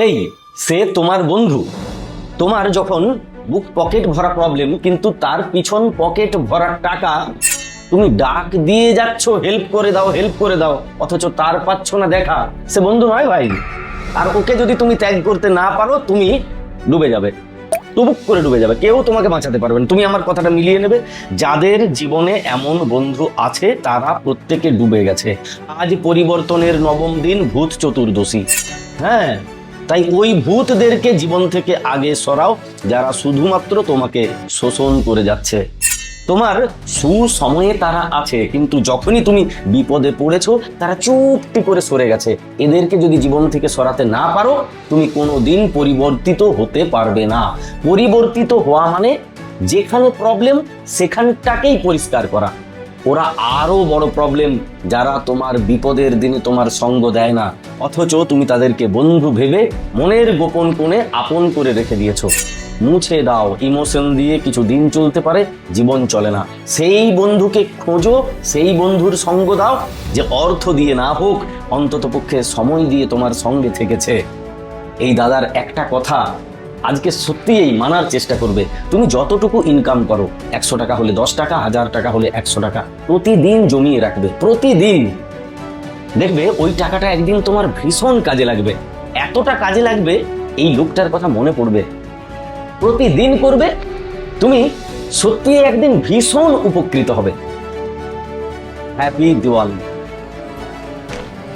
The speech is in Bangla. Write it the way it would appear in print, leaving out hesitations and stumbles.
এই সে তোমার বন্ধু, তোমার যখন বুক পকেট ভরা প্রবলেম, কিন্তু তার পিছন পকেট ভরা টাকা, তুমি ডাক দিয়ে যাচ্ছ হেল্প করে দাও হেল্প করে দাও, অথচ তার পাচ্ছ না দেখা, সে বন্ধু নয় ভাই। আর ওকে যদি তুমি ত্যাগ করতে না পারো, তুমি ডুবে যাবে, টুবুক করে ডুবে যাবে, কেউ তোমাকে বাঁচাতে পারবে না। তুমি আমার কথাটা মিলিয়ে নেবে, যাদের জীবনে এমন বন্ধু আছে তারা প্রত্যেকে ডুবে গেছে। আজ পরিবর্তনের নবম দিন, ভূত চতুর্দশী। হ্যাঁ, তাই ওই ভূতদেরকে জীবন থেকে আগে সরাও, যারা শুধুমাত্র তোমাকে শোষণ করে যাচ্ছে। তোমার সুসময়ে তারা আছে, কিন্তু যখনই তুমি বিপদে পড়েছো তারা চুপটি করে সরে গেছে। এদেরকে যদি জীবন থেকে সরাতে না পারো, তুমি কোনোদিন পরিবর্তিত হতে পারবে না। পরিবর্তিত হওয়া মানে যেখানে প্রবলেম সেখানটাকেই পরিষ্কার করা। ওরা আরো বড় প্রবলেম, যারা তোমার বিপদের দিনে তোমার সঙ্গ দেয় না, অথচ তুমি তাদেরকে বন্ধু ভেবে মনের গোপন কোণে আপন করে রেখে দিয়েছো। মুছে দাও। ইমোশন দিয়ে কিছু দিন চলতে পারে, জীবন চলে না। সেই বন্ধুকে খোঁজো, সেই বন্ধুর সঙ্গ দাও যে অর্থ দিয়ে না হোক অন্তত পক্ষে সময় দিয়ে তোমার সঙ্গে থেকেছে। এই দাদার একটা কথা আজকে সত্যিই মানার চেষ্টা করবে। তুমি যতটুকু ইনকাম করো, 100 টাকা হলে 10 টাকা, 1000 টাকা হলে 100 টাকা, প্রতিদিন জমিয়ে রাখবে। প্রতিদিন দেখবে ওই টাকাটা একদিন তোমার ভীষণ কাজে লাগবে। এতটা কাজে লাগবে, এই লোকটার কথা মনে পড়বে। প্রতিদিন করবে, তুমি সত্যি একদিন ভীষণ উপকৃত হবে। হ্যাপি দিওয়ালি।